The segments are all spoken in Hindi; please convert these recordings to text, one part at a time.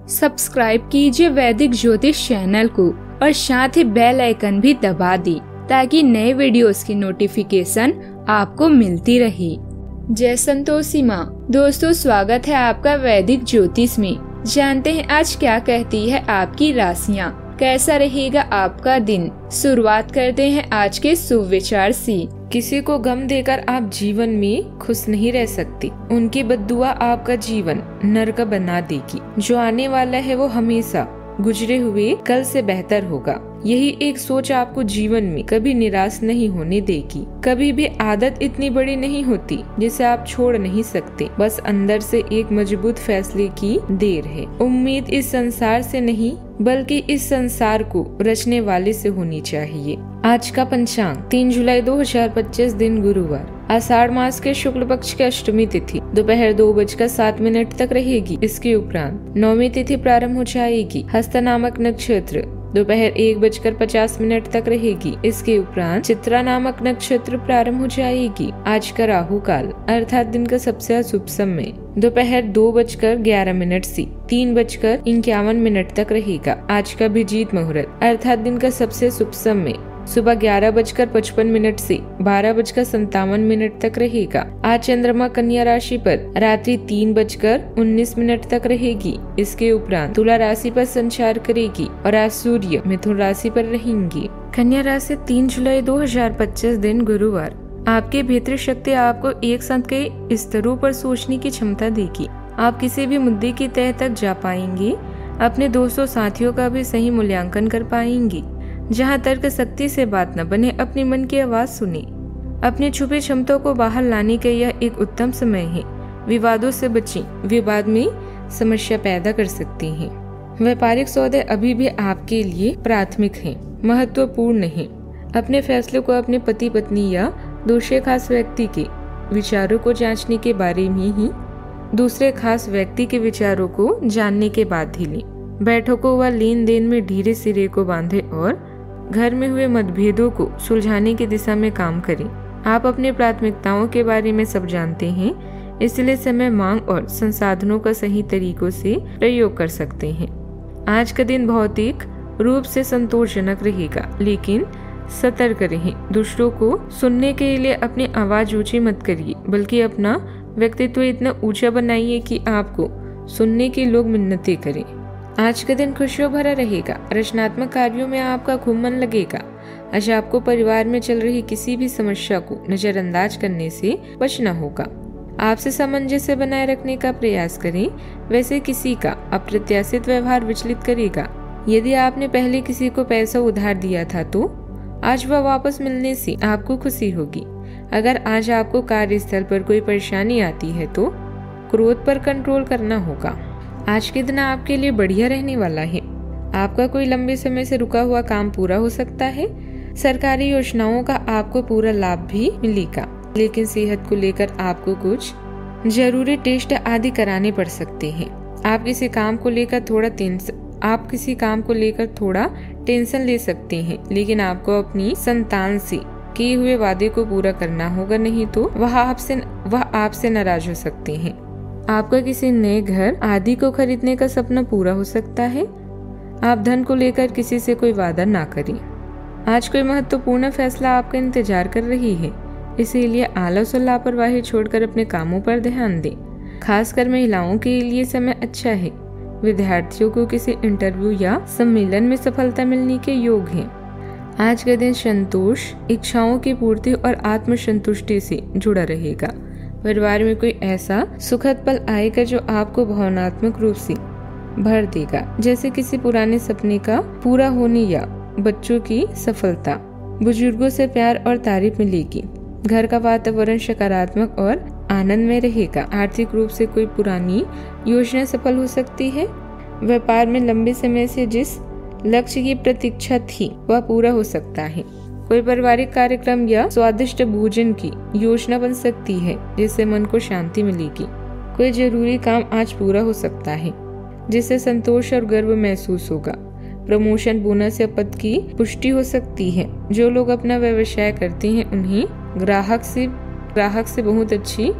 सब्सक्राइब कीजिए वैदिक ज्योतिष चैनल को और साथ ही बेल आइकन भी दबा दी ताकि नए वीडियोस की नोटिफिकेशन आपको मिलती रहे। जय संतोषी माँ। दोस्तों, स्वागत है आपका वैदिक ज्योतिष में। जानते हैं आज क्या कहती है आपकी राशियाँ, कैसा रहेगा आपका दिन। शुरुआत करते हैं आज के शुभ विचार से। किसी को गम देकर आप जीवन में खुश नहीं रह सकती। उनकी बद्दुआ आपका जीवन नरक बना देगी। जो आने वाला है वो हमेशा गुजरे हुए कल से बेहतर होगा। यही एक सोच आपको जीवन में कभी निराश नहीं होने देगी। कभी भी आदत इतनी बड़ी नहीं होती जिसे आप छोड़ नहीं सकते। बस अंदर से एक मजबूत फैसले की देर है। उम्मीद इस संसार से नहीं बल्कि इस संसार को रचने वाले से होनी चाहिए। आज का पंचांग 3 जुलाई 2025 दिन गुरुवार, आषाढ़ मास के शुक्ल पक्ष की अष्टमी तिथि दोपहर 2:07 तक रहेगी। इसके उपरांत नौमी तिथि प्रारंभ हो जाएगी। हस्त नामक नक्षत्र दोपहर 1:50 तक रहेगी। इसके उपरांत चित्रा नामक नक्षत्र प्रारंभ हो जाएगी। आज का राहु काल अर्थात दिन का सबसे अशुभ समय दोपहर 2:11 से 3:51 तक रहेगा। आज का अभिजीत मुहूर्त अर्थात दिन का सबसे शुभ समय सुबह 11:55 से 12:57 तक रहेगा। आज चंद्रमा कन्या राशि पर रात्रि 3:19 तक रहेगी। इसके उपरांत तुला राशि पर संचार करेगी और आज सूर्य मिथुन राशि पर रहेंगी। कन्या राशि 3 जुलाई 2025 दिन गुरुवार, आपकी भीतरी शक्ति आपको एक साथ कई स्तरों पर सोचने की क्षमता देगी। आप किसी भी मुद्दे की तह तक जा पाएंगे। अपने दोस्तों साथियों का भी सही मूल्यांकन कर पाएंगे। जहाँ तर्क शक्ति से बात न बने, अपने मन की आवाज सुने। अपनी छुपी क्षमताओं को बाहर लाने का यह एक उत्तम समय है। विवादों से बचें, विवाद में समस्या पैदा कर सकती हैं। व्यापारिक सौदे अभी भी आपके लिए प्राथमिक हैं, महत्वपूर्ण हैं। अपने फैसले को अपने पति पत्नी या दूसरे खास व्यक्ति के विचारों को जांचने के बारे में ही दूसरे खास व्यक्ति के विचारों को जानने के बाद ही लें। बैठकों व लेन देन में ढीले सिरे को बांधे और घर में हुए मतभेदों को सुलझाने की दिशा में काम करें। आप अपने प्राथमिकताओं के बारे में सब जानते हैं, इसलिए समय मांग और संसाधनों का सही तरीकों से प्रयोग कर सकते हैं। आज का दिन भौतिक रूप से संतोषजनक रहेगा, लेकिन सतर्क रहें। दूसरों को सुनने के लिए अपनी आवाज ऊंची मत करिए, बल्कि अपना व्यक्तित्व इतना ऊंचा बनाइए कि आपको सुनने के लोग मिन्नतें करें। आज का दिन खुशियों भरा रहेगा। रचनात्मक कार्यों में आपका खूब मन लगेगा। आज आपको परिवार में चल रही किसी भी समस्या को नजरअंदाज करने से बचना होगा। आपसे सामंजस्य बनाए रखने का प्रयास करें, वैसे किसी का अप्रत्याशित व्यवहार विचलित करेगा। यदि आपने पहले किसी को पैसा उधार दिया था तो आज वह वापस मिलने से आपको खुशी होगी। अगर आज आपको कार्यस्थल पर कोई परेशानी आती है तो क्रोध पर कंट्रोल करना होगा। आज के दिन आपके लिए बढ़िया रहने वाला है। आपका कोई लंबे समय से रुका हुआ काम पूरा हो सकता है। सरकारी योजनाओं का आपको पूरा लाभ भी मिलेगा, लेकिन सेहत को लेकर आपको कुछ जरूरी टेस्ट आदि कराने पड़ सकते हैं। आप किसी काम को लेकर थोड़ा टेंशन ले सकते हैं, लेकिन आपको अपनी संतान से किए हुए वादे को पूरा करना होगा, नहीं तो वह आपसे नाराज हो सकते हैं। आपका किसी नए घर आदि को खरीदने का सपना पूरा हो सकता है। आप धन को लेकर किसी से कोई वादा ना करें। आज कोई महत्वपूर्ण फैसला आपका इंतजार कर रही है, इसीलिए आलस और लापरवाही छोड़कर अपने कामों पर ध्यान दें। खासकर महिलाओं के लिए समय अच्छा है। विद्यार्थियों को किसी इंटरव्यू या सम्मेलन में सफलता मिलने के योग है। आज का दिन संतोष, इच्छाओं की पूर्ति और आत्मसंतुष्टि से जुड़ा रहेगा। परिवार में कोई ऐसा सुखद पल आएगा जो आपको भावनात्मक रूप से भर देगा, जैसे किसी पुराने सपने का पूरा होने या बच्चों की सफलता। बुजुर्गों से प्यार और तारीफ मिलेगी। घर का वातावरण सकारात्मक और आनंदमय रहेगा। आर्थिक रूप से कोई पुरानी योजना सफल हो सकती है। व्यापार में लंबे समय से जिस लक्ष्य की प्रतीक्षा थी वह पूरा हो सकता है। कोई पारिवारिक कार्यक्रम या स्वादिष्ट भोजन की योजना बन सकती है, जिससे मन को शांति मिलेगी। कोई जरूरी काम आज पूरा हो सकता है, जिससे संतोष और गर्व महसूस होगा। प्रमोशन, बोनस या पद की पुष्टि हो सकती है। जो लोग अपना व्यवसाय करते हैं उन्हें ग्राहक से बहुत अच्छी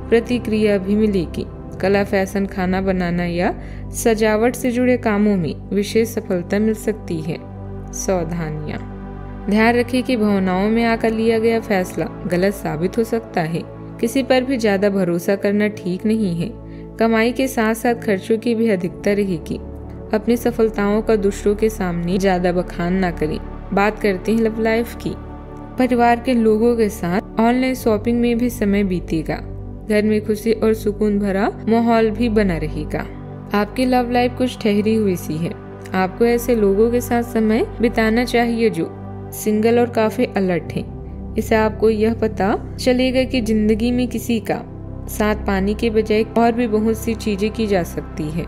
प्रतिक्रिया भी मिलेगी। कला, फैशन, खाना बनाना या सजावट से जुड़े कामों में विशेष सफलता मिल सकती है। सावधानियां। ध्यान रखें कि भावनाओं में आकर लिया गया फैसला गलत साबित हो सकता है। किसी पर भी ज्यादा भरोसा करना ठीक नहीं है। कमाई के साथ साथ खर्चों की भी अधिकता रहेगी। अपनी सफलताओं का दूसरों के सामने ज्यादा बखान ना करें। बात करते हैं लव लाइफ की। परिवार के लोगों के साथ ऑनलाइन शॉपिंग में भी समय बीतेगा। घर में खुशी और सुकून भरा माहौल भी बना रहेगा। आपकी लव लाइफ कुछ ठहरी हुई सी है। आपको ऐसे लोगों के साथ समय बिताना चाहिए जो सिंगल और काफी अलर्ट हैं। इससे आपको यह पता चलेगा कि जिंदगी में किसी का साथ पाने के बजाय और भी बहुत सी चीजें की जा सकती है।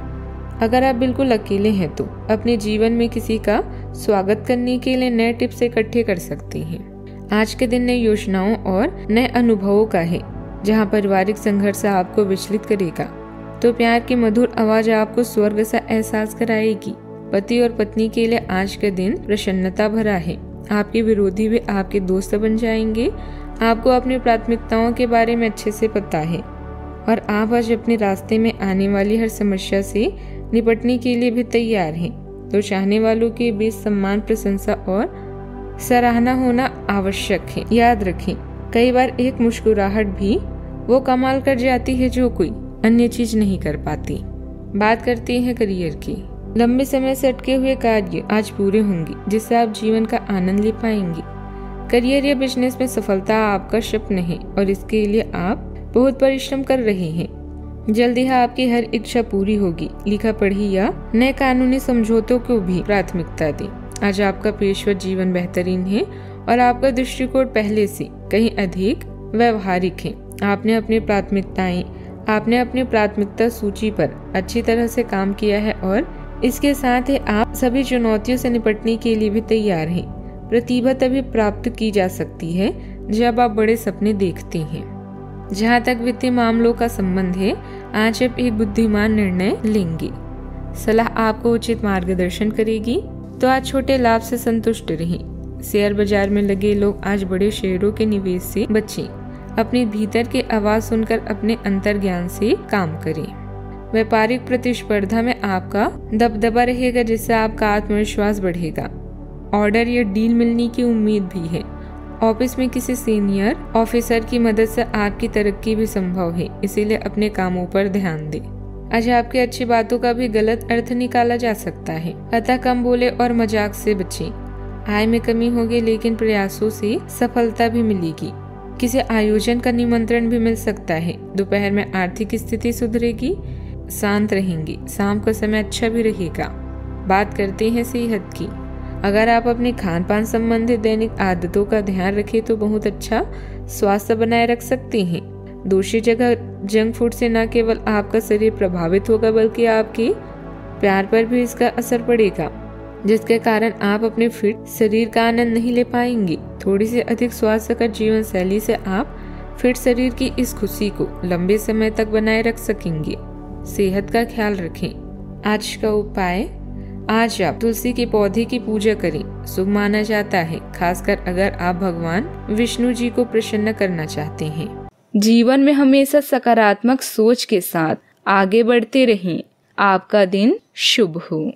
अगर आप बिल्कुल अकेले हैं तो अपने जीवन में किसी का स्वागत करने के लिए नए टिप्स इकट्ठे कर सकते हैं। आज के दिन नई योजनाओं और नए अनुभवों का है, जहां पारिवारिक संघर्ष आपको विचलित करेगा तो प्यार की मधुर आवाज आपको स्वर्ग सा एहसास कराएगी। पति और पत्नी के लिए आज का दिन प्रसन्नता भरा है। आपके विरोधी भी आपके दोस्त बन जाएंगे। आपको अपनी प्राथमिकताओं के बारे में अच्छे से पता है और आप आज अपने रास्ते में आने वाली हर समस्या से निपटने के लिए भी तैयार हैं। तो चाहने वालों के बीच सम्मान, प्रशंसा और सराहना होना आवश्यक है। याद रखें, कई बार एक मुस्कुराहट भी वो कमाल कर जाती है जो कोई अन्य चीज नहीं कर पाती। बात करते हैं करियर की। लंबे समय से अटके हुए कार्य आज पूरे होंगे, जिससे आप जीवन का आनंद ले पाएंगे। करियर या बिजनेस में सफलता आपका स्वप्न है और इसके लिए आप बहुत परिश्रम कर रहे हैं। जल्द ही आपकी हर इच्छा पूरी होगी। लिखा पढ़ी या नए कानूनी समझौतों को भी प्राथमिकता दें। आज आपका पेशेवर जीवन बेहतरीन है और आपका दृष्टिकोण पहले से कहीं अधिक व्यवहारिक है। आपने अपनी प्राथमिकता सूची पर अच्छी तरह से काम किया है और इसके साथ ही आप सभी चुनौतियों से निपटने के लिए भी तैयार हैं। प्रतिभा तभी प्राप्त की जा सकती है जब आप बड़े सपने देखते हैं। जहाँ तक वित्तीय मामलों का संबंध है, आज आप एक बुद्धिमान निर्णय लेंगे। सलाह आपको उचित मार्गदर्शन करेगी, तो आज छोटे लाभ से संतुष्ट रहें। शेयर बाजार में लगे लोग आज बड़े शेयरों के निवेश से बचें। अपने भीतर की आवाज सुनकर अपने अंतर्ज्ञान से काम करें। व्यापारिक प्रतिस्पर्धा में आपका दबदबा रहेगा, जिससे आपका आत्मविश्वास बढ़ेगा। ऑर्डर या डील मिलने की उम्मीद भी है। ऑफिस में किसी सीनियर ऑफिसर की मदद से आपकी तरक्की भी संभव है, इसीलिए अपने कामों पर ध्यान दें। आज आपकी अच्छी बातों का भी गलत अर्थ निकाला जा सकता है, अतः कम बोले और मजाक से बचें। आय में कमी होगी, लेकिन प्रयासों से सफलता भी मिलेगी। किसी आयोजन का निमंत्रण भी मिल सकता है। दोपहर में आर्थिक स्थिति सुधरेगी। शांत रहेंगे। शाम का समय अच्छा भी रहेगा। बात करते हैं सेहत की। अगर आप अपने खान पान संबंधित दैनिक आदतों का ध्यान रखें तो बहुत अच्छा स्वास्थ्य बनाए रख सकते हैं। दूसरी जगह जंक फूड से न केवल आपका शरीर प्रभावित होगा, बल्कि आपके प्यार पर भी इसका असर पड़ेगा, जिसके कारण आप अपने फिट शरीर का आनंद नहीं ले पाएंगे। थोड़ी सी अधिक स्वास्थ्यकर जीवन शैली से आप फिट शरीर की इस खुशी को लंबे समय तक बनाए रख सकेंगे। सेहत का ख्याल रखें। आज का उपाय, आज आप तुलसी के पौधे की पूजा करें। शुभ माना जाता है, खासकर अगर आप भगवान विष्णु जी को प्रसन्न करना चाहते हैं। जीवन में हमेशा सकारात्मक सोच के साथ आगे बढ़ते रहें। आपका दिन शुभ हो।